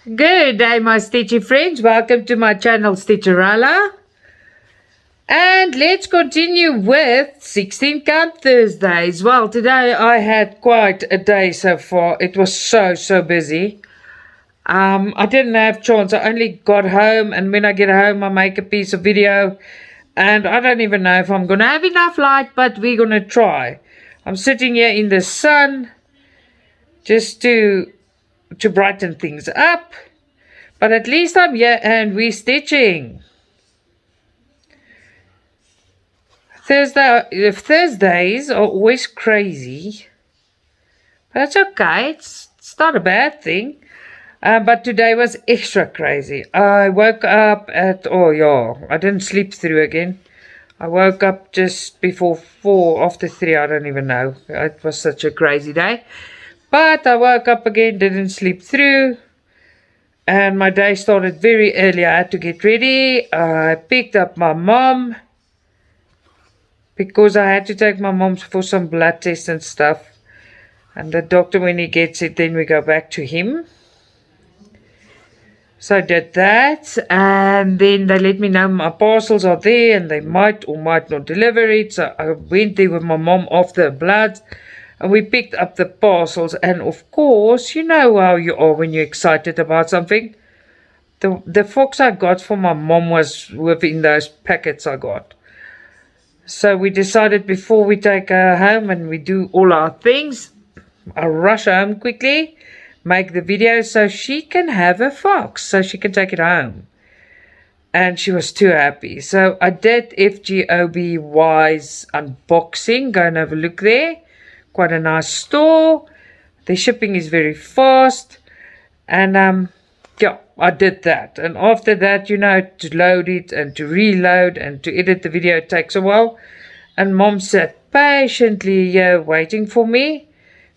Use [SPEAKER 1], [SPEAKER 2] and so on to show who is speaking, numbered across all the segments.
[SPEAKER 1] Good day, my Stitchy friends. Welcome to my channel, Stitcha-Rella. And let's continue with 16 count Thursdays. Well, today I had quite a day so far. It was so busy. I didn't have chance. I only got home, and when I get home, I make a piece of video. And I don't even know if I'm going to have enough light, but we're going to try. I'm sitting here in the sun just to brighten things up. But at least I'm here and we're stitching. Thursdays are always crazy. But that's okay. It's not a bad thing. But today was extra crazy. I woke up at, I didn't sleep through again. I woke up just before 4, after 3, I don't even know. It was such a crazy day. But I woke up again, didn't sleep through. And my day started very early. I had to get ready. I picked up my mom because I had to take my mom for some blood tests and stuff. And the doctor, when he gets it, then we go back to him. So I did that. And then they let me know my parcels are there and they might or might not deliver it. So I went there with my mom after the blood. And we picked up the parcels, and of course, you know how you are when you're excited about something. The fox I got for my mom was within those packets I got. So we decided before we take her home and we do all our things, I'll rush home quickly, make the video so she can have a fox, so she can take it home. And she was too happy. So I did FGOBY's unboxing. Go and have a look there. Quite a nice store. The shipping is very fast. And I did that. And after that, to load it and to reload and to edit the video, it takes a while. And Mom sat patiently here waiting for me.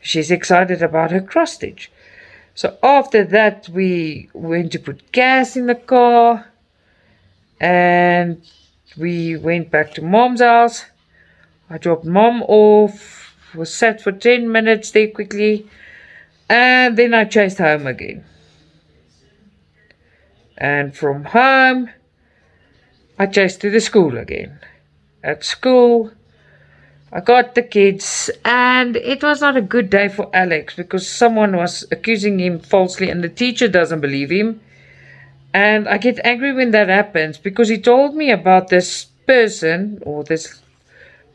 [SPEAKER 1] She's excited about her cross stitch. So after that, we went to put gas in the car. And we went back to Mom's house. I dropped Mom off. Was sat for 10 minutes there quickly, and then I chased home again. And from home, I chased to the school again. At school, I got the kids, and it was not a good day for Alex because someone was accusing him falsely, and the teacher doesn't believe him. And I get angry when that happens because he told me about this person or this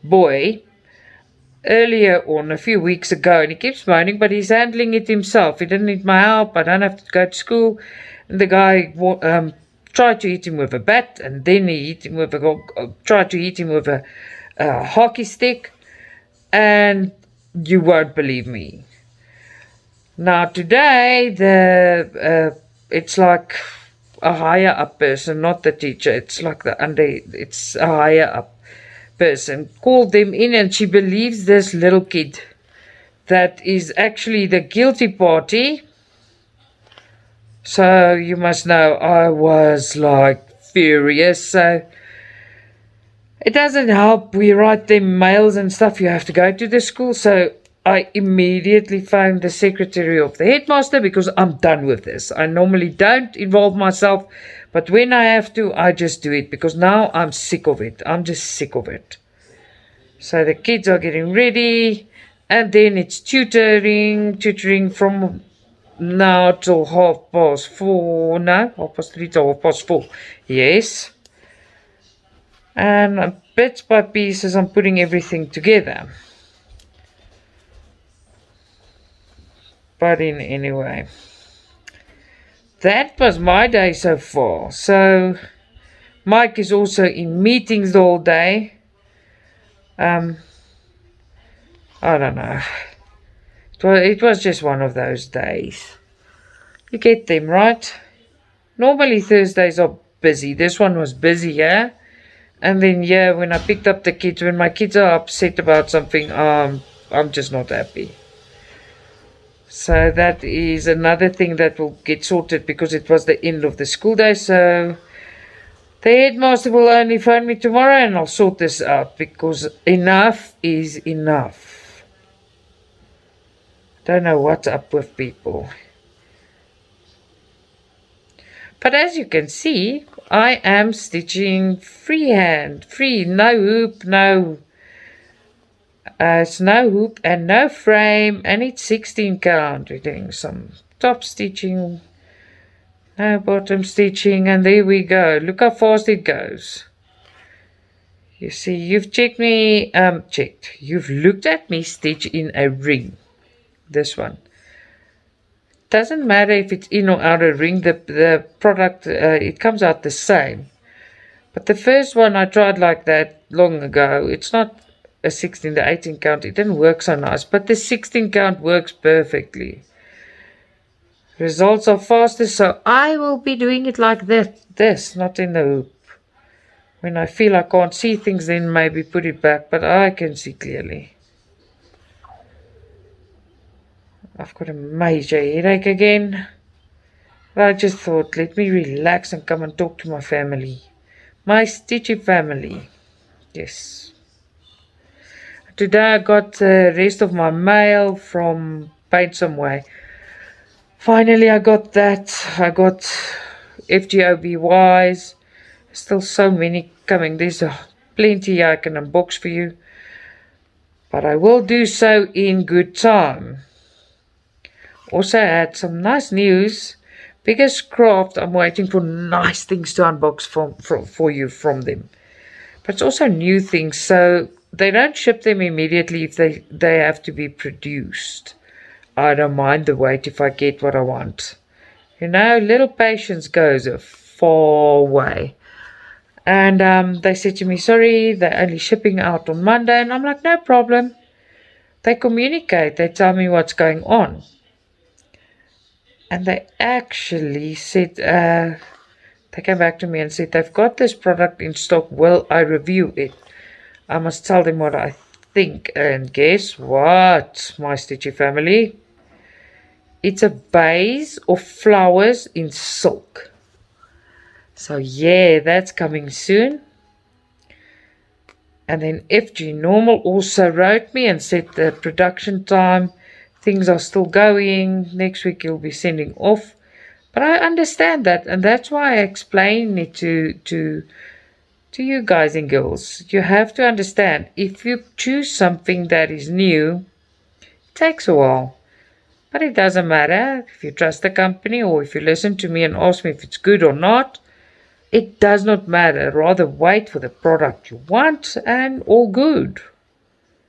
[SPEAKER 1] boy earlier on, a few weeks ago, and he keeps moaning, but he's handling it himself. He didn't need my help. I don't have to go to school. And the guy tried to hit him with a bat, and then he tried to hit him with a hockey stick, and you won't believe me. Now today, it's like a higher up person, not the teacher. It's like it's a higher up person called them in, and she believes this little kid that is actually the guilty party. So you must know I was like furious. So it doesn't help. We write them mails and stuff. You have to go to the school. So I immediately phoned the secretary of the headmaster because I'm done with this. I normally don't involve myself, but when I have to, I just do it because now I'm sick of it. I'm just sick of it. So the kids are getting ready, and then it's tutoring from now till 4:30. No, 3:30 till 4:30. Yes. And bits by pieces, I'm putting everything together. But anyway, that was my day so far. So Mike is also in meetings the whole day. I don't know. It was just one of those days. You get them, right? Normally Thursdays are busy. This one was busy, yeah? And then, yeah, when I picked up the kids, when my kids are upset about something, I'm just not happy. So that is another thing that will get sorted because it was the end of the school day. So the headmaster will only phone me tomorrow and I'll sort this out because enough is enough. Don't know what's up with people. But as you can see, I am stitching freehand, no hoop, it's no hoop and no frame, and it's 16 count. We're doing some top stitching, no bottom stitching, and there we go. Look how fast it goes. You see, you've you've looked at me stitch in a ring. This one. Doesn't matter if it's in or out a ring, the product, it comes out the same. But the first one I tried like that long ago. It's not a 16 to 18 count. It didn't work so nice. But the 16 count works perfectly. Results are faster, so I will be doing it like this, not in the hoop. When I feel I can't see things, then maybe put it back, but I can see clearly. I've got a major headache again. But I just thought, let me relax and come and talk to my family. My Stitchy family. Yes. Today I got the rest of my mail from Paint Some Way. Finally I got that. I got FGOBYs. Still so many coming. There's plenty I can unbox for you. But I will do so in good time. Also had some nice news. BIGGESTCRAFT, I'm waiting for nice things to unbox for you from them. But it's also new things, so they don't ship them immediately if they have to be produced. I don't mind the wait if I get what I want. You know, little patience goes a far way. And they said to me, sorry, they're only shipping out on Monday. And I'm like, no problem. They communicate. They tell me what's going on. And they actually said, they came back to me and said, they've got this product in stock. Will I review it? I must tell them what I think. And guess what, my Stitchy family? It's a vase of flowers in silk. So yeah, that's coming soon. And then FGNORMAL also wrote me and said the production time, things are still going. Next week you'll be sending off. But I understand that, and that's why I explain it to you guys and girls. You have to understand, if you choose something that is new, it takes a while. But it doesn't matter if you trust the company or if you listen to me and ask me if it's good or not. It does not matter. Rather wait for the product you want and all good.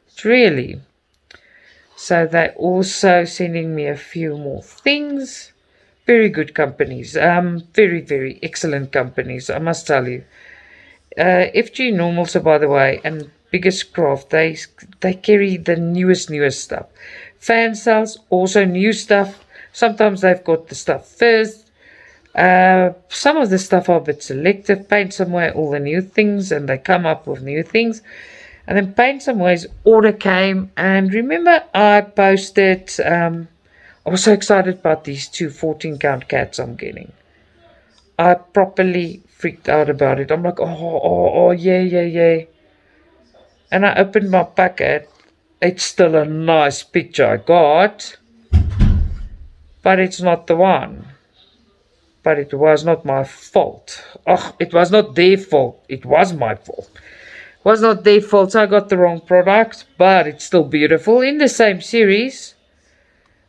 [SPEAKER 1] It's really. So they're also sending me a few more things. Very good companies. Very, very excellent companies, I must tell you. FGNORMAL, so by the way, and BIGGESTCRAFT, they carry the newest stuff. FANSELLS, also new stuff. Sometimes they've got the stuff first. Some of the stuff are a bit selective. Paint Some Way, all the new things, and they come up with new things. And then Paint Some Way's order came, and remember I posted, I was so excited about these two 14 count cats I'm getting. I properly freaked out about it. I'm like, oh, yeah. And I opened my packet. It's still a nice picture I got, but it's not the one. But it was not my fault. Oh, it was not their fault. It was my fault. It was not their fault. So I got the wrong product, but it's still beautiful in the same series.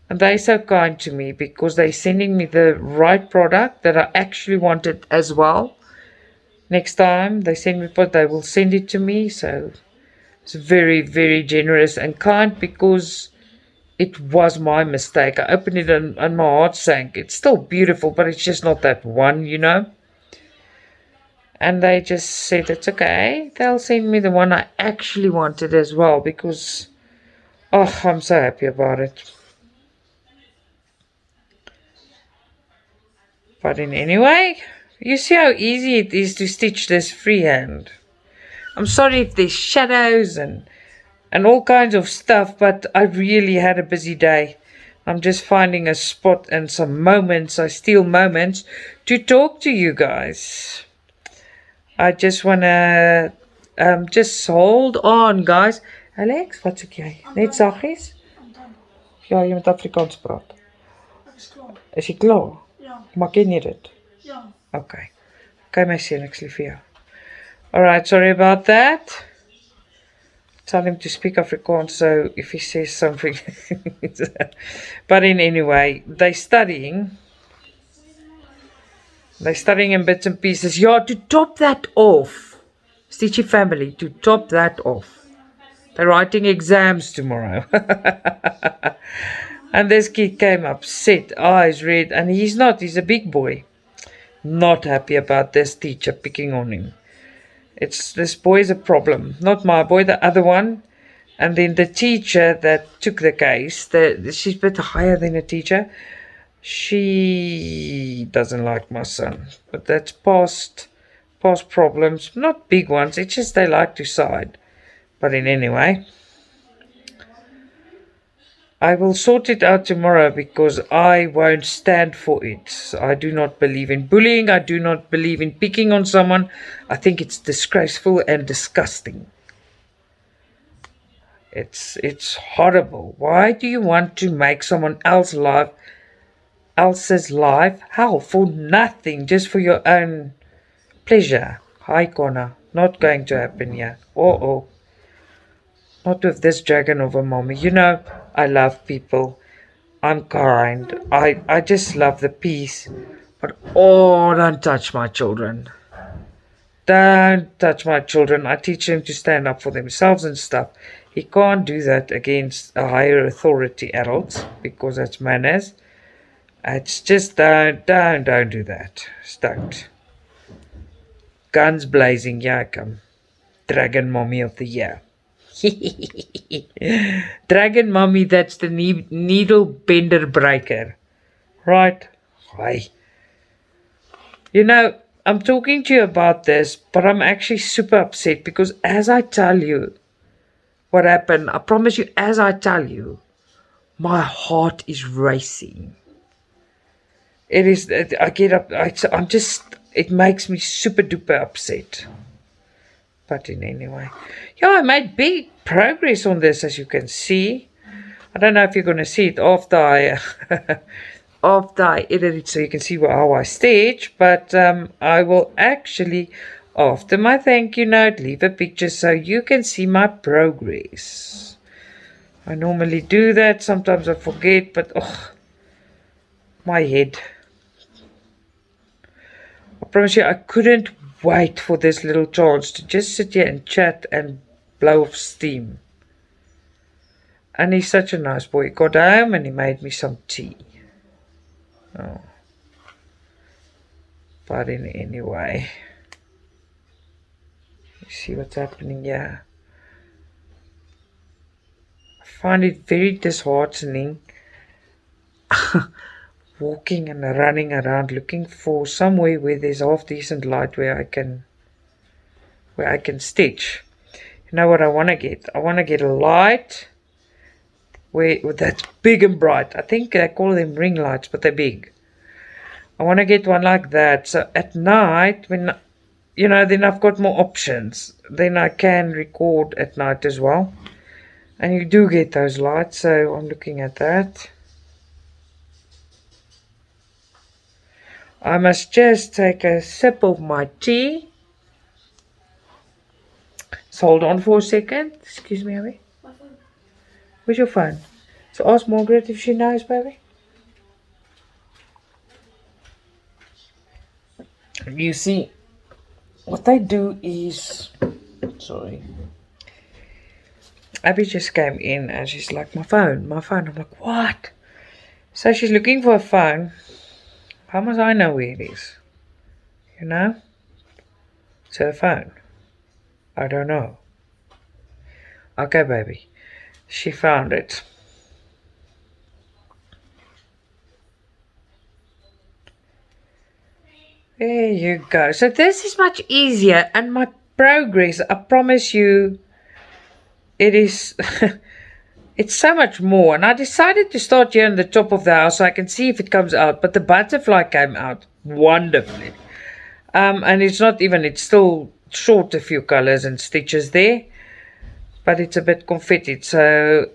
[SPEAKER 1] And they're so kind to me because they're sending me the right product that I actually wanted as well. Next time they send me what, they will send it to me. So it's very, very generous and kind because it was my mistake. I opened it and my heart sank. It's still beautiful, but it's just not that one, you know. And they just said it's okay. They'll send me the one I actually wanted as well because, oh, I'm so happy about it. But in any way, you see how easy it is to stitch this freehand. I'm sorry if there's shadows and all kinds of stuff, but I really had a busy day. I'm just finding a spot and some moments, I steal moments to talk to you guys. I just want to just hold on, guys. Alex, wat soek jy? Net saggies? Ja, jy moet Afrikaans praat. Is jy klaar? Ja. Maar ken jy dit? Okay. Okay, my sien, ek lief vir jou. Alright, sorry about that. Tell him to speak Afrikaans, so if he says something. But in anyway, they're studying. They're studying in bits and pieces. Yeah, to top that off, Stitchy family, to top that off, they're writing exams tomorrow. And this kid came upset, eyes red, and he's a big boy. Not happy about this teacher picking on him. This boy is a problem. Not my boy, the other one. And then the teacher that took the case, she's a bit higher than a teacher. She doesn't like my son. But that's past problems. Not big ones. It's just they like to side. But in any way, I will sort it out tomorrow because I won't stand for it. I do not believe in bullying. I do not believe in picking on someone. I think it's disgraceful and disgusting. It's horrible. Why do you want to make someone else's life hell for nothing, just for your own pleasure? Hi, Connor. Not going to happen here. Oh. Not with this dragon of a mommy. You know, I love people. I'm kind. I just love the peace. But don't touch my children. Don't touch my children. I teach them to stand up for themselves and stuff. He can't do that against a higher authority adult because that's manners. It's just don't do that. Just don't. Guns blazing. Yeah, I come. Dragon mommy of the year. Dragon mommy, that's the needle bender breaker. Right? Hi. You know, I'm talking to you about this, but I'm actually super upset because as I tell you what happened, I promise you, as I tell you, my heart is racing. It is, I get up, it makes me super duper upset. But in any way, yeah, I made big progress on this, as you can see. I don't know if you're going to see it after I edit it so you can see how I stitch, but I will actually, after my thank you note, leave a picture so you can see my progress. I normally do that. Sometimes I forget, but my head. I promise you, I couldn't wait for this little chance to just sit here and chat and blow off steam. And he's such a nice boy. He got home and he made me some tea. Oh. But in any way, you see what's happening here. I find it very disheartening walking and running around looking for somewhere where there's half decent light where I can stitch. You know what I want to get? I want to get a light that's big and bright. I think I call them ring lights, but they're big. I want to get one like that. So at night, when then I've got more options. Then I can record at night as well. And you do get those lights, so I'm looking at that. I must just take a sip of my tea. So hold on for a second. Excuse me, Abby. My phone. Where's your phone? So ask Margaret if she knows, baby. You see, what they do is... Sorry. Abby just came in and she's like, my phone. I'm like, what? So she's looking for a phone. How must I know where it is? You know? It's her phone. I don't know. Okay, baby. She found it. There you go. So this is much easier and my progress, I promise you, it is... It's so much more, and I decided to start here on the top of the house so I can see if it comes out, but the butterfly came out wonderfully. And it's still short a few colors and stitches there, but it's a bit confetted. So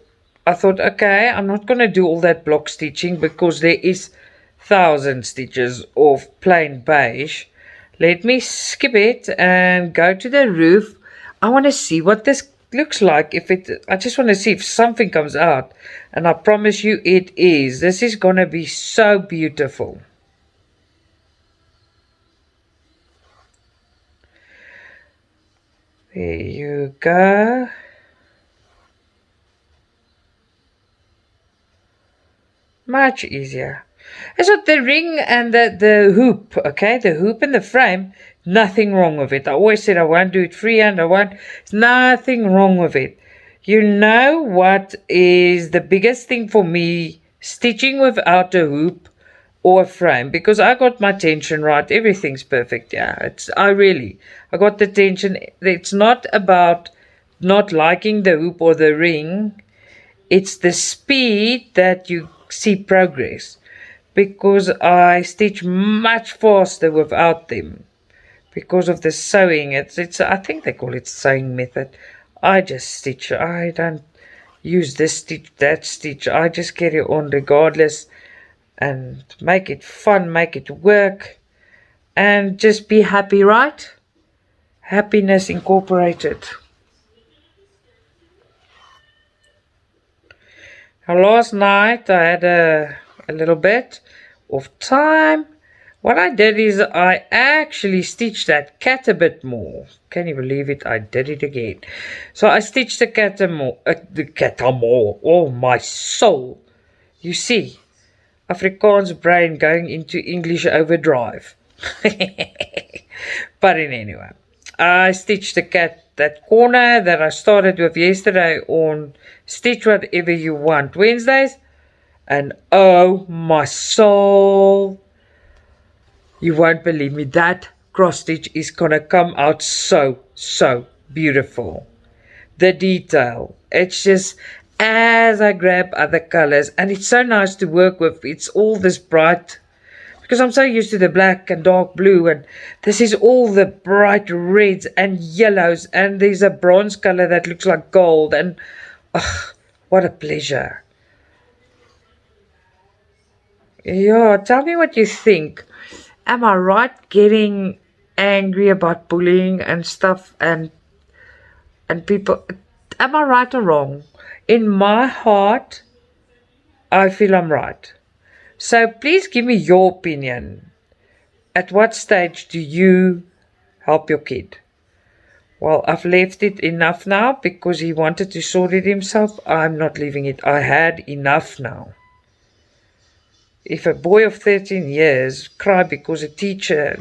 [SPEAKER 1] I thought, okay, I'm not going to do all that block stitching because there is 1,000 stitches of plain beige. Let me skip it and go to the roof. I want to see what this looks like. I just want to see if something comes out, and I promise you it is. This is going to be so beautiful. There you go. Much easier. It's not the ring and the hoop, okay? The hoop and the frame, nothing wrong with it. I always said I won't do it freehand. There's nothing wrong with it. You know what is the biggest thing for me? Stitching without a hoop or a frame, because I got my tension right. Everything's perfect. Yeah, I got the tension. It's not about not liking the hoop or the ring. It's the speed that you see progress, because I stitch much faster without them because of the sewing. It's I think they call it sewing method. I just stitch. I don't use this stitch, that stitch. I just carry on regardless and make it fun, make it work, and just be happy, right? Happiness incorporated. Last night I had a little bit of time. What I did is I actually stitched that cat a bit more. Can you believe it? I did it again. So I stitched the cat more. Oh my soul. You see, Afrikaans brain going into English overdrive. But anyway, I stitched the cat, that corner that I started with yesterday on Stitch Whatever You Want Wednesdays. And oh my soul, you won't believe me, that cross stitch is gonna come out so beautiful. The detail, it's just as I grab other colors, and it's so nice to work with. It's all this bright, because I'm so used to the black and dark blue, and this is all the bright reds and yellows, and there's a bronze color that looks like gold, and what a pleasure. Yeah, tell me what you think. Am I right getting angry about bullying and stuff, and people? Am I right or wrong? In my heart, I feel I'm right. So please give me your opinion. At what stage do you help your kid? Well, I've left it enough now because he wanted to sort it himself. I'm not leaving it. I had enough now. If a boy of 13 years cry because a teacher,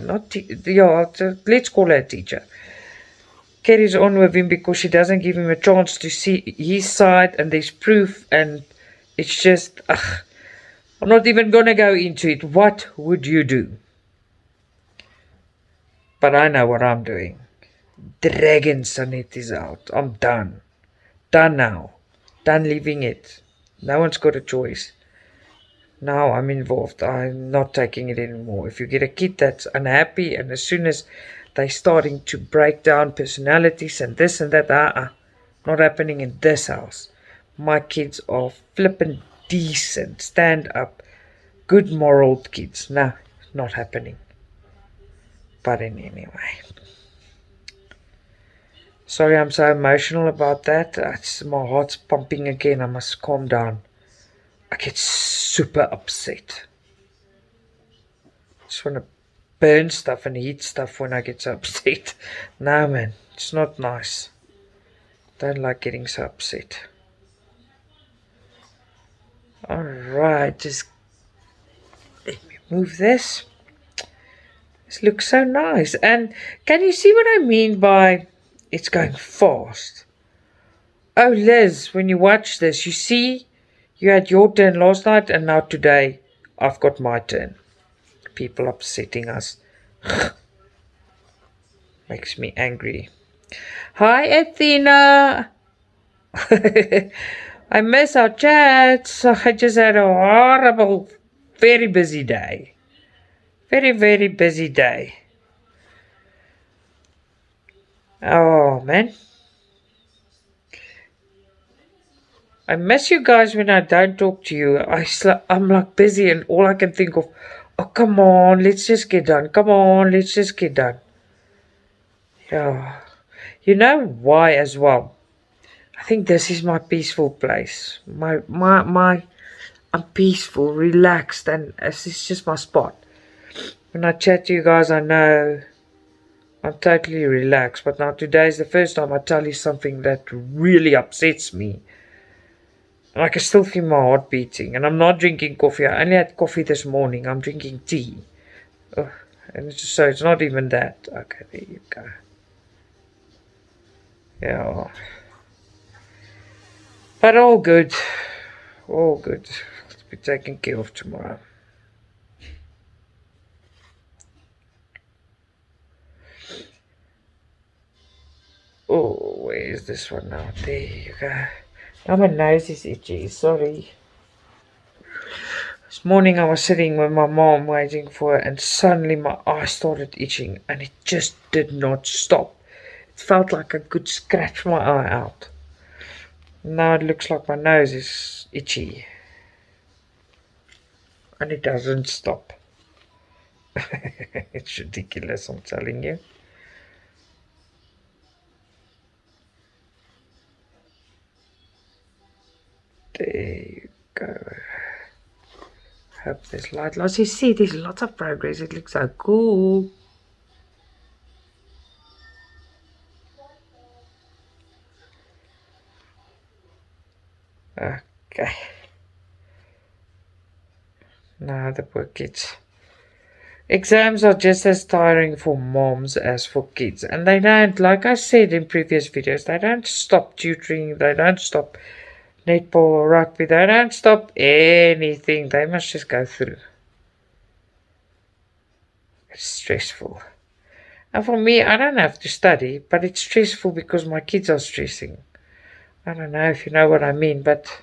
[SPEAKER 1] let's call her a teacher, carries on with him because she doesn't give him a chance to see his side, and there's proof, and it's just, I'm not even going to go into it. What would you do? But I know what I'm doing. Dragon Sanet is out. I'm done. Done now. Done leaving it. No one's got a choice. Now I'm involved. I'm not taking it anymore. If you get a kid that's unhappy, and as soon as they're starting to break down personalities and this and that, not happening in this house. My kids are flippin' decent, stand up, good moral kids. No, not happening. But anyway. Sorry, I'm so emotional about that. My heart's pumping again. I must calm down. I get super upset. I just want to burn stuff and heat stuff when I get so upset. No, man, it's not nice. Don't like getting so upset. Alright, just let me move this. This looks so nice. And can you see what I mean by it's going fast? Oh, Liz, when you watch this, you see you had your turn last night, and now today I've got my turn. People upsetting us. Makes me angry. Hi, Athena. I miss our chats. I just had a horrible, very busy day. Very busy day. Oh, man. I miss you guys when I don't talk to you. I'm like busy and all I can think of, oh, come on, let's just get done. Come on, let's just get done. Yeah. You know why as well? I think this is my peaceful place. I'm peaceful, relaxed, and it's just my spot. When I chat to you guys, I know I'm totally relaxed. But now today is the first time I tell you something that really upsets me. And I can still feel my heart beating. And I'm not drinking coffee. I only had coffee this morning. I'm drinking tea. Ugh. And so it's not even that. Okay, there you go. Yeah. But all good. All good. Let's be taken care of tomorrow. Oh, where is this one now? There you go. Now my nose is itchy. Sorry. This morning I was sitting with my mom waiting for her and suddenly my eye started itching and it just did not stop. It felt like I could scratch my eye out. Now it looks like my nose is itchy. And it doesn't stop. It's ridiculous, I'm telling you. There you go. Hope there's light loss. You see, there's lots of progress. It looks so cool. Okay. Now the poor kids. Exams are just as tiring for moms as for kids. And they don't, like I said in previous videos, they don't stop tutoring. They don't stop netball or rugby. They don't stop anything. They must just go through. It's stressful. And for me, I don't have to study, but it's stressful because my kids are stressing. I don't know if you know what I mean, but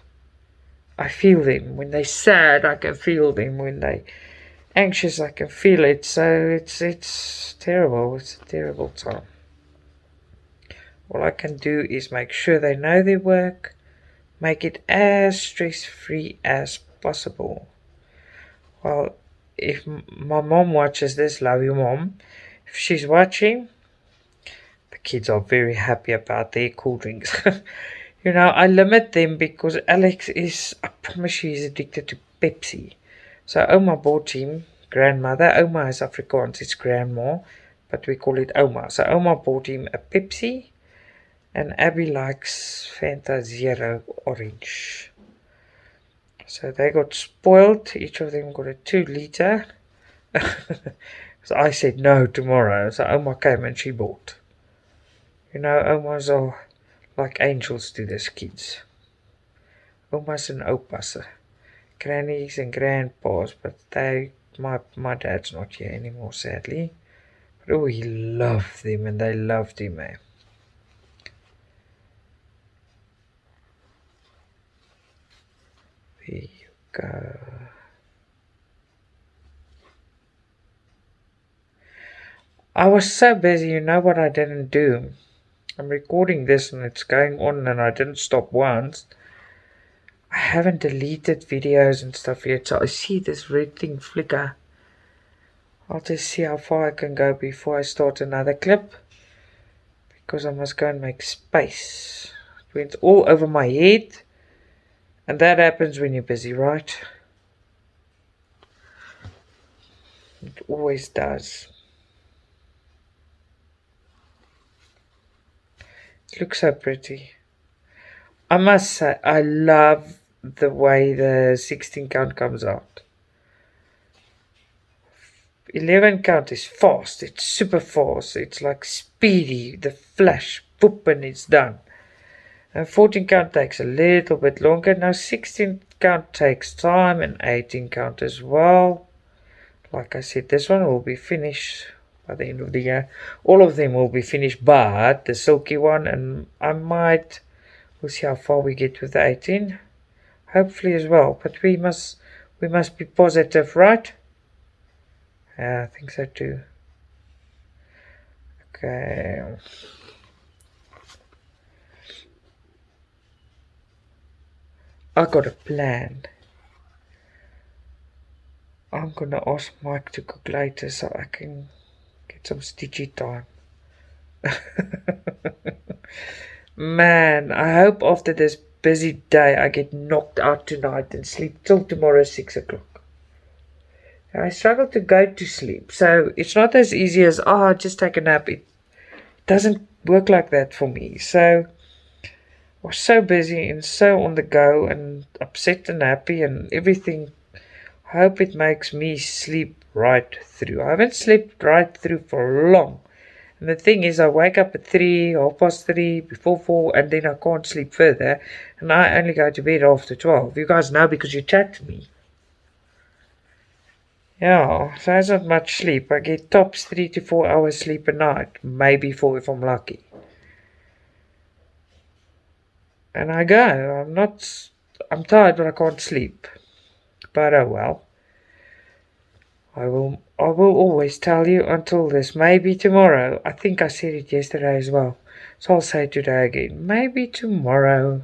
[SPEAKER 1] I feel them. When they're sad, I can feel them. When they're anxious, I can feel it. So it's terrible. It's a terrible time. All I can do is make sure they know their work, make it as stress-free as possible. Well, if my mom watches this, love you mom, if she's watching, the kids are very happy about their cool drinks. You know, I limit them because Alex is, I promise you, he's addicted to Pepsi. So Oma bought him, grandmother, Oma is Afrikaans, it's grandma, but we call it Oma. So Oma bought him a Pepsi, and Abby likes Fanta Zero Orange. So they got spoiled, each of them got a 2 liter. So I said no tomorrow, so Oma came and she bought. You know, Omas are like angels to these kids. Omas and opas, grannies and grandpas, but my dad's not here anymore, sadly. But oh, he loved them and they loved him, eh? There you go. I was so busy, you know what I didn't do? I'm recording this and it's going on and I didn't stop once. I haven't deleted videos and stuff yet, so I see this red thing flicker. I'll just see how far I can go before I start another clip. Because I must go and make space. It went all over my head. And that happens when you're busy, right? It always does. It looks so pretty. I must say, I love the way the 16 count comes out. 11 count is fast. It's super fast. It's like speedy. The flash, boop, and it's done. And 14 count takes a little bit longer. Now 16 count takes time and 18 count as well. Like I said, this one will be finished by the end of the year. All of them will be finished, but the silky one, and we'll see how far we get with the 18. Hopefully as well, but we must be positive, right? Yeah, I think so too. Okay. I got a plan. I'm gonna ask Mike to cook later so I can get some Stitchy time. Man, I hope after this busy day I get knocked out tonight and sleep till tomorrow 6 o'clock. I struggle to go to sleep, so it's not as easy as, just take a nap. It doesn't work like that for me. So I was so busy and so on the go and upset and happy and everything. I hope it makes me sleep right through. I haven't slept right through for long. And the thing is, I wake up at 3, 3:30, before 4, and then I can't sleep further. And I only go to bed after 12. You guys know because you chat to me. Yeah, so that's not much sleep. I get tops 3 to 4 hours sleep a night. Maybe 4 if I'm lucky. And I go. I'm tired, but I can't sleep. But oh well. I will always tell you until this. Maybe tomorrow. I think I said it yesterday as well. So I'll say it today again. Maybe tomorrow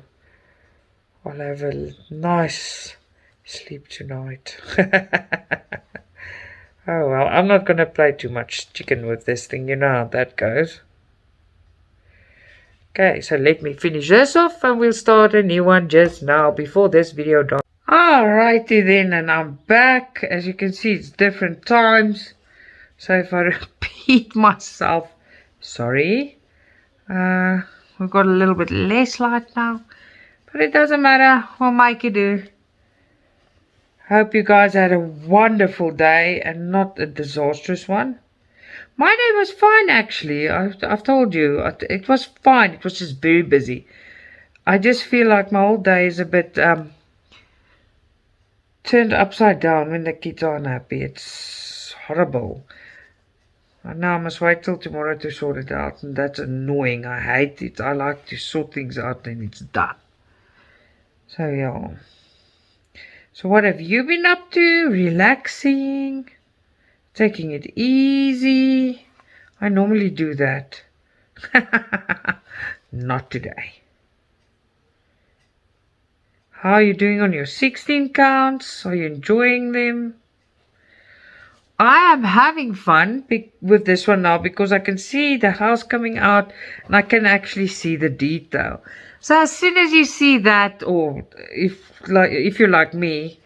[SPEAKER 1] I'll have a nice sleep tonight. Oh well, I'm not gonna play too much chicken with this thing. You know how that goes. Okay, so let me finish this off and we'll start a new one just now before this video done. Alrighty then, and I'm back. As you can see, it's different times. So if I repeat myself, sorry. We've got a little bit less light now, but it doesn't matter. We'll make it do. Hope you guys had a wonderful day and not a disastrous one. My day was fine actually. I've told you, it was fine. It was just very busy. I just feel like my whole day is a bit turned upside down when the kids are unhappy. It's horrible. And now I must wait till tomorrow to sort it out, and that's annoying. I hate it. I like to sort things out and it's done. So yeah. So what have you been up to? Relaxing? Taking it easy? I normally do that. Not today. How are you doing on your 16 counts? Are you enjoying them? I am having fun with this one now because I can see the house coming out and I can actually see the detail. So as soon as you see that, or if you're like me,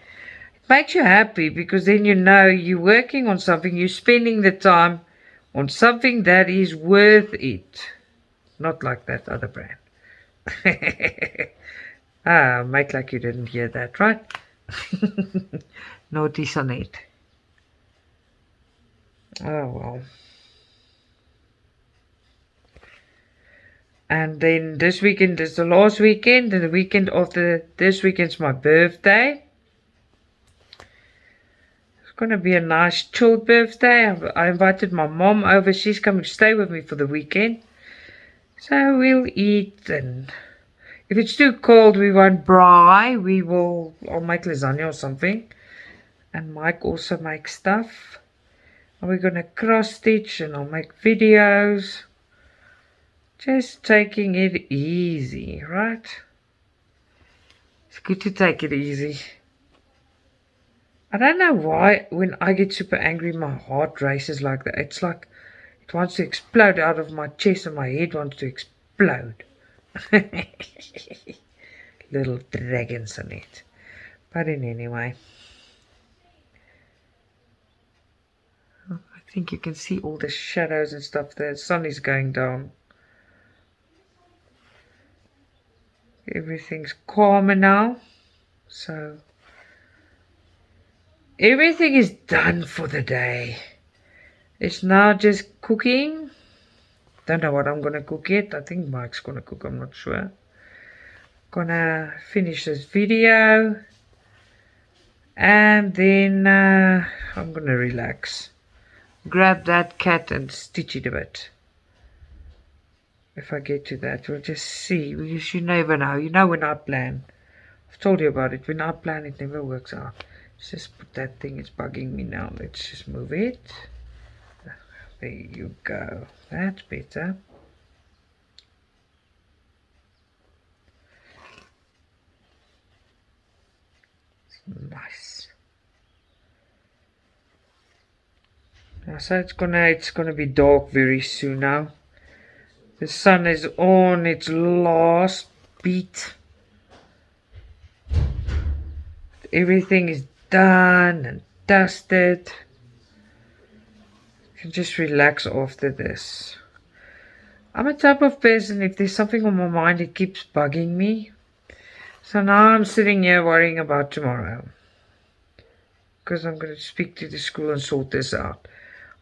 [SPEAKER 1] it makes you happy because then you know you're working on something, you're spending the time on something that is worth it. Not like that other brand. Make like you didn't hear that, right? Naughty Sanet. Oh well. And then this weekend is the last weekend, and the weekend after this weekend's my birthday. It's gonna be a nice chilled birthday. I invited my mom over. She's coming to stay with me for the weekend. So we'll eat, and if it's too cold we won't braai. I'll make lasagna or something. And Mike also makes stuff. And we're gonna cross stitch and I'll make videos. Just taking it easy, right? It's good to take it easy. I don't know why when I get super angry my heart races like that. It's like it wants to explode out of my chest and my head wants to explode. Little dragons on it. But anyway. I think you can see all the shadows and stuff there. The sun is going down. Everything's calmer now. So everything is done for the day. It's now just cooking. Don't know what I'm gonna cook yet. I think Mike's gonna cook, I'm not sure. Gonna finish this video. And then I'm gonna relax. Grab that cat and stitch it a bit. If I get to that, we'll just see. Because you never know. You know when I plan. I've told you about it. When I plan, it never works out. Let's just put that thing. It's bugging me now. Let's just move it. There you go. That's better. Nice. Now, so it's gonna be dark very soon now. The sun is on its last beat. Everything is done and dusted. I can just relax after this. I'm a type of person, if there's something on my mind, it keeps bugging me. So now I'm sitting here worrying about tomorrow. Because I'm going to speak to the school and sort this out.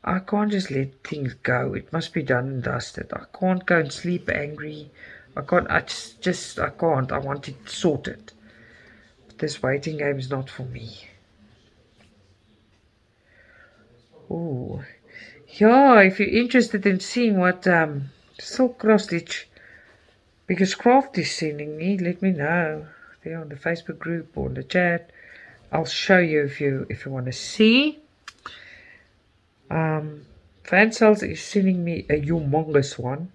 [SPEAKER 1] I can't just let things go. It must be done and dusted. I can't go and sleep angry. I can't. I can't. I want it sorted. But this waiting game is not for me. Oh, yeah. If you're interested in seeing what silk cross stitch Biggest Craft is sending me, let me know. There on the Facebook group or in the chat. I'll show you if you want to see. FANSELLS is sending me a humongous one,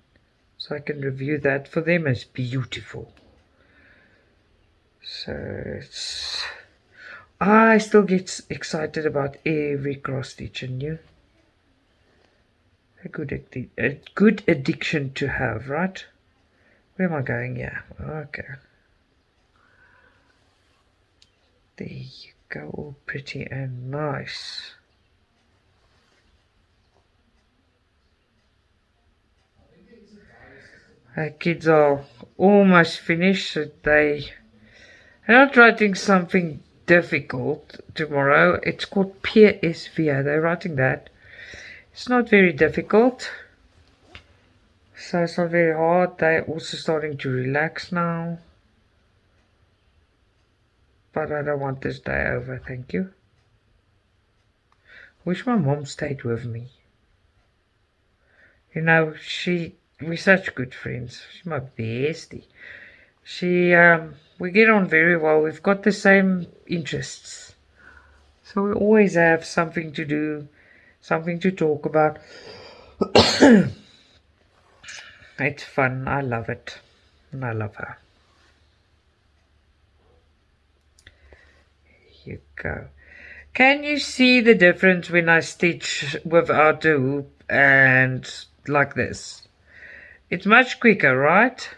[SPEAKER 1] so I can review that. For them, it's beautiful. So it's. I still get excited about every cross stitch and new. A good addiction to have, right? Where am I going? Yeah, okay. There you go, all pretty and nice. Our kids are almost finished, so they're not writing something difficult tomorrow. It's called PSVA. They're writing that. It's not very difficult, so it's not very hard. They're also starting to relax now. But I don't want this day over, thank you. Wish my mom stayed with me. You know, we're such good friends. She's my bestie. We get on very well. We've got the same interests. So we always have something to do, something to talk about. It's fun. I love it. And I love her. Here you go. Can you see the difference when I stitch without a hoop and like this? It's much quicker, right?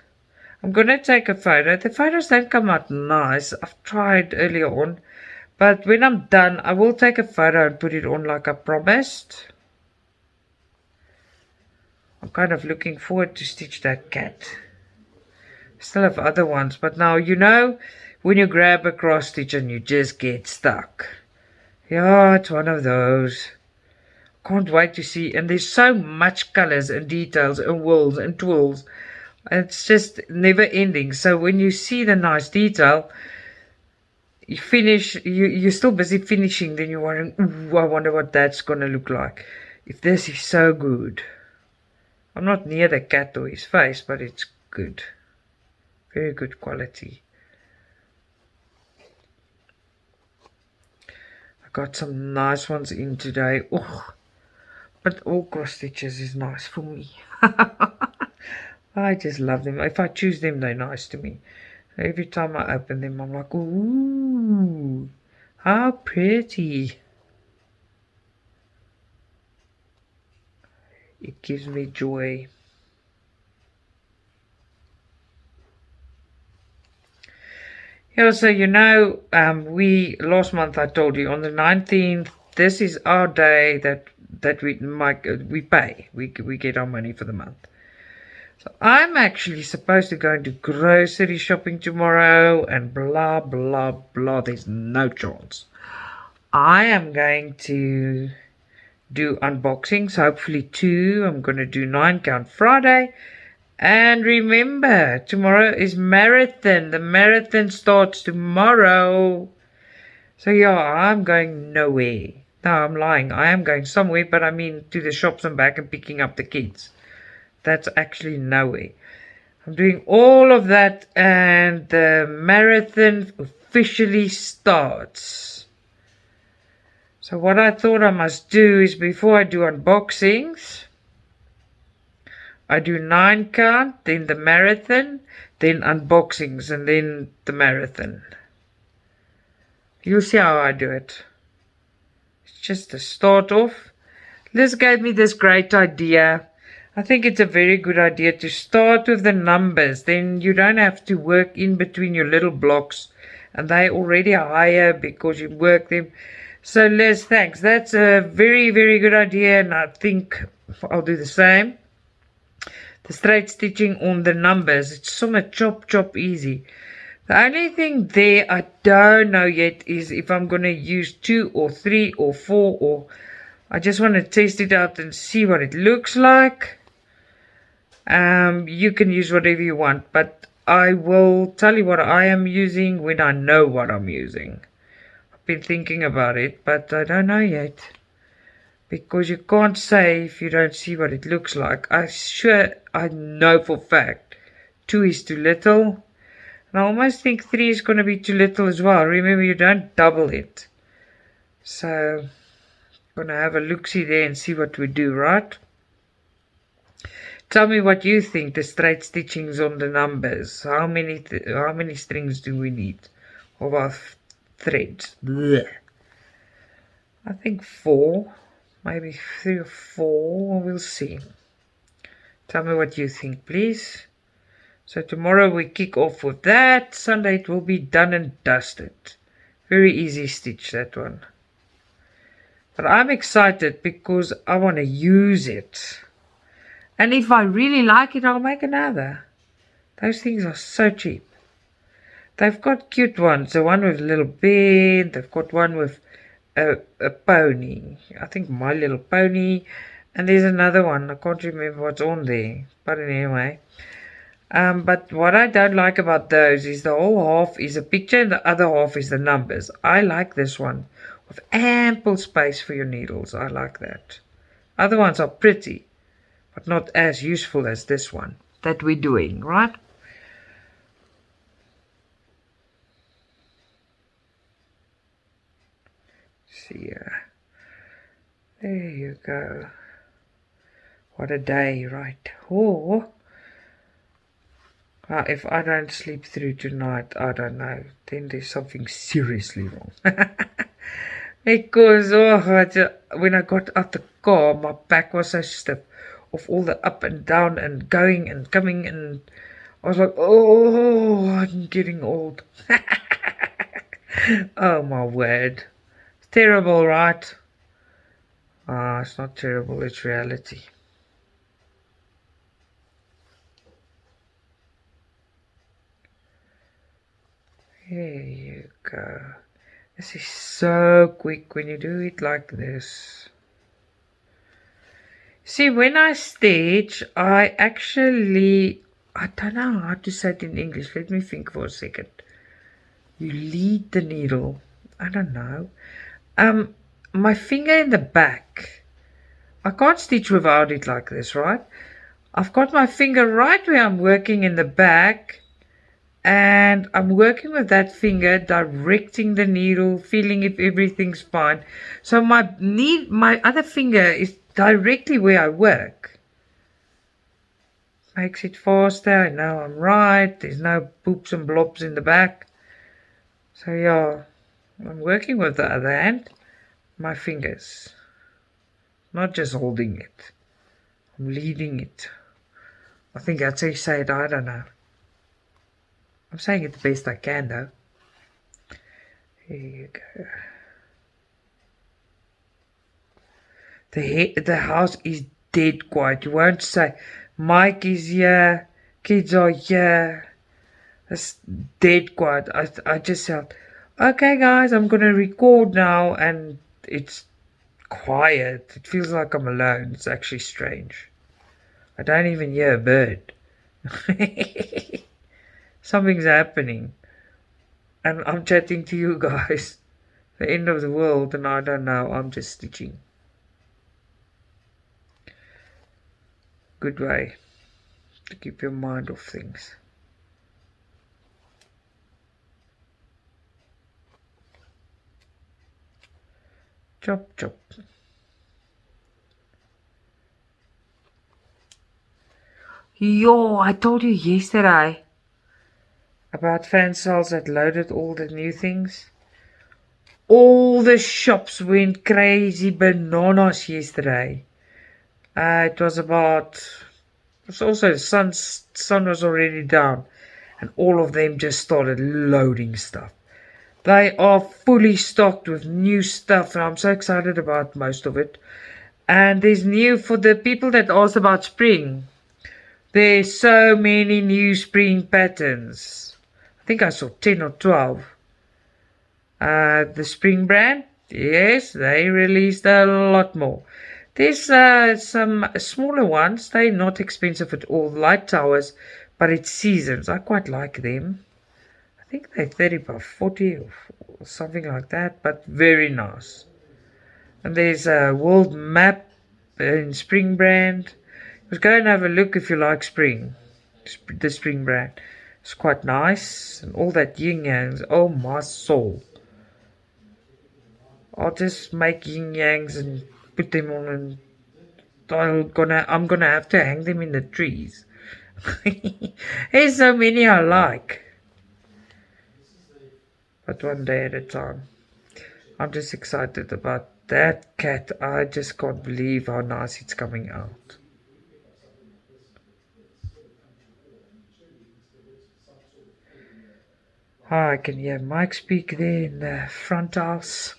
[SPEAKER 1] I'm going to take a photo. The photos don't come out nice. I've tried earlier on. But when I'm done, I will take a photo and put it on like I promised. I'm kind of looking forward to stitch that cat. Still have other ones. But now, you know, when you grab a cross stitch and you just get stuck. Yeah, it's one of those. Can't wait to see. And there's so much colors and details and wools and twills. It's just never ending. So when you see the nice detail, you finish, you're still busy finishing, then you're wondering, ooh, I wonder what that's going to look like. If this is so good. I'm not near the cat or his face, but it's good. Very good quality. I got some nice ones in today. Oh, but all cross stitches is nice for me. I just love them. If I choose them, they're nice to me. Every time I open them, I'm like, ooh, how pretty. It gives me joy. Yeah, so you know, last month I told you on the 19th, this is our day that we pay. We get our money for the month. So I'm actually supposed to go and do grocery shopping tomorrow and blah, blah, blah. There's no chance. I am going to do unboxings, hopefully 2. I'm going to do 9 count Friday. And remember, tomorrow is marathon. The marathon starts tomorrow. So yeah, I'm going nowhere. No, I'm lying. I am going somewhere, but I mean to the shops and back and picking up the kids. That's actually nowhere. I'm doing all of that and the marathon officially starts. So what I thought I must do is before I do unboxings, I do 9 count, then the marathon, then unboxings, and then the marathon. You'll see how I do it. It's just a start off. Liz gave me this great idea. I think it's a very good idea to start with the numbers. Then you don't have to work in between your little blocks. And they already higher because you work them. So Liz, thanks. That's a very, very good idea. And I think I'll do the same. The straight stitching on the numbers. It's so much chop easy. The only thing there I don't know yet is if I'm going to use 2 or 3 or 4 or... I just want to test it out and see what it looks like. You can use whatever you want, but I will tell you what I am using when I know what I'm using. I've been thinking about it, but I don't know yet. Because you can't say if you don't see what it looks like. I know for a fact 2 is too little. And I almost think 3 is going to be too little as well. Remember, you don't double it. So, I'm going to have a look-see there and see what we do, right? Tell me what you think, the straight stitchings on the numbers. How many strings do we need of our threads? Blech. I think 4. Maybe 3 or 4. We'll see. Tell me what you think, please. So tomorrow we kick off with that. Sunday it will be done and dusted. Very easy stitch, that one. But I'm excited because I want to use it. And if I really like it, I'll make another. Those things are so cheap. They've got cute ones. The one with a little bed. They've got one with a pony. I think My Little Pony. And there's another one. I can't remember what's on there. But anyway. But what I don't like about those is the whole half is a picture and the other half is the numbers. I like this one with ample space for your needles. I like that. Other ones are pretty, but not as useful as this one that we're doing, right? See here. There you go. What a day, right? Oh. If I don't sleep through tonight, I don't know. Then there's something seriously wrong. Because when I got out the car, my back was so stiff of all the up and down and going and coming. And I was like, oh, I'm getting old. Oh, my word. It's terrible, right? It's not terrible. It's reality. There you go. This is so quick when you do it like this. See, when I stitch, I don't know how to say it in English. Let me think for a second. You lead the needle. I don't know. My finger in the back. I can't stitch without it like this, right? I've got my finger right where I'm working in the back. And I'm working with that finger, directing the needle, feeling if everything's fine. So my other finger is directly where I work. Makes it faster. I know I'm right. There's no boops and blobs in the back. So yeah, I'm working with the other hand, my fingers. Not just holding it. I'm leading it. I think that's how you say it. I don't know. I'm saying it the best I can, though. Here you go. The house is dead quiet. You won't say, Mike is here, kids are here. It's dead quiet. I just said, okay, guys, I'm going to record now, and it's quiet. It feels like I'm alone. It's actually strange. I don't even hear a bird. Something's happening. And I'm chatting to you guys. The end of the world, and I don't know. I'm just stitching. Good way to keep your mind off things. Chop, chop. Yo, I told you yesterday about FANSELLS that loaded all the new things. All the shops went crazy bananas yesterday. It was also sun was already down, and all of them just started loading stuff. They are fully stocked with new stuff, and I'm so excited about most of it. And there's new for the people that asked about spring. There's so many new spring patterns. I think I saw 10 or 12. The spring brand, yes, they released a lot more. There's some smaller ones. They're not expensive at all. Light towers, but it's seasons. I quite like them. I think they're 30 by 40 or something like that, but very nice. And there's a world map in spring brand. Just go and have a look if you like spring. The spring brand. It's quite nice. And all that yin yangs. Oh my soul. I'll just make yin yangs and put them on, and I'm gonna have to hang them in the trees. There's so many I like. But one day at a time. I'm just excited about that cat. I just can't believe how nice it's coming out. I can hear Mike speak there in the front house.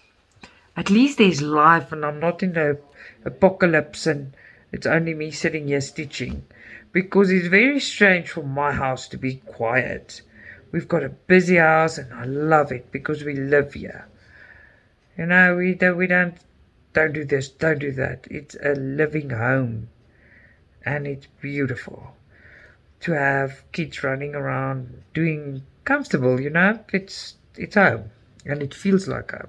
[SPEAKER 1] At least there's life and I'm not in the apocalypse and it's only me sitting here stitching. Because it's very strange for my house to be quiet. We've got a busy house and I love it because we live here. You know, we don't do this, don't do that. It's a living home. And it's beautiful to have kids running around doing comfortable, you know. It's home and it feels like home.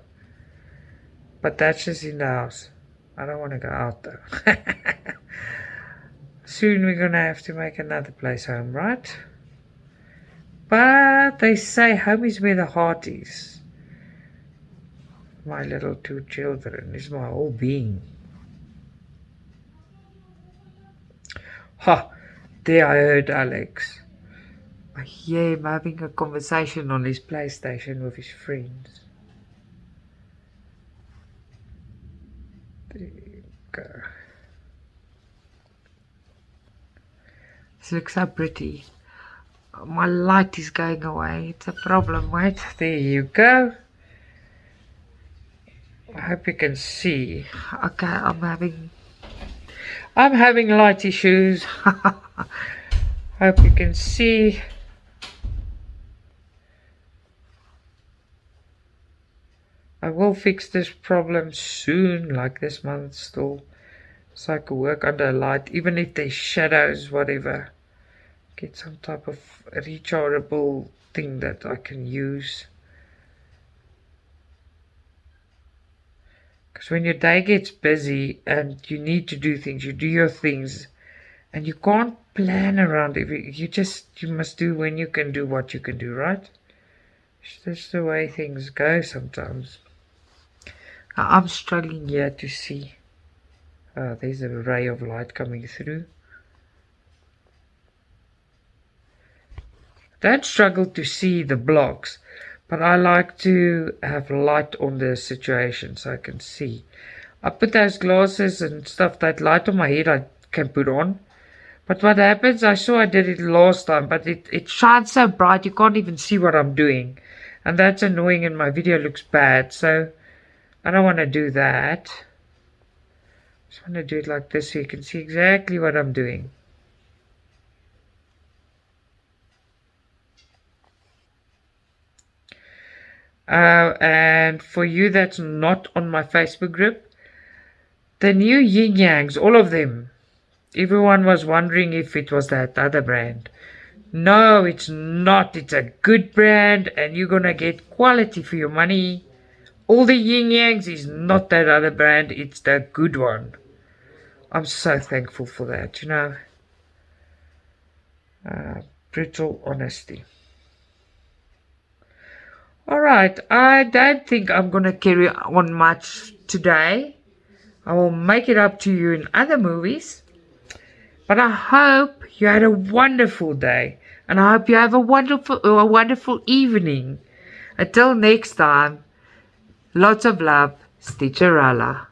[SPEAKER 1] But that's just in the house. I don't want to go out though. Soon we're gonna have to make another place home, right? But they say home is where the heart is. My little two children is my whole being. Ha! There I heard Alex. I hear him having a conversation on his PlayStation with his friends. There you go. This looks so pretty. My light is going away. It's a problem. Wait, there you go. I hope you can see. Okay, I'm having light issues. Hope you can see. I will fix this problem soon, like this month still. So I can work under light, even if there's shadows, whatever. Get some type of rechargeable thing that I can use. Because when your day gets busy and you need to do things, you do your things, and you can't plan around it. You must do when you can do what you can do, right? It's just the way things go sometimes. I'm struggling here to see. There's a ray of light coming through. Don't struggle to see the blocks, but I like to have light on the situation so I can see. I put those glasses and stuff, that light on my head I can put on. But what happens, I saw I did it last time, but it shines so bright you can't even see what I'm doing. And that's annoying and my video looks bad, so I don't want to do that. I just want to do it like this so you can see exactly what I'm doing. And for you that's not on my Facebook group, the new yin yangs, all of them, everyone was wondering if it was that other brand. No, it's not. It's a good brand and you're gonna get quality for your money. All the yin yangs is not that other brand, it's the good one. I'm so thankful for that, you know. Brutal honesty. Alright, I don't think I'm gonna carry on much today. I will make it up to you in other movies. But I hope you had a wonderful day. And I hope you have a wonderful evening. Until next time. Lots of love, Stitcha-Rella.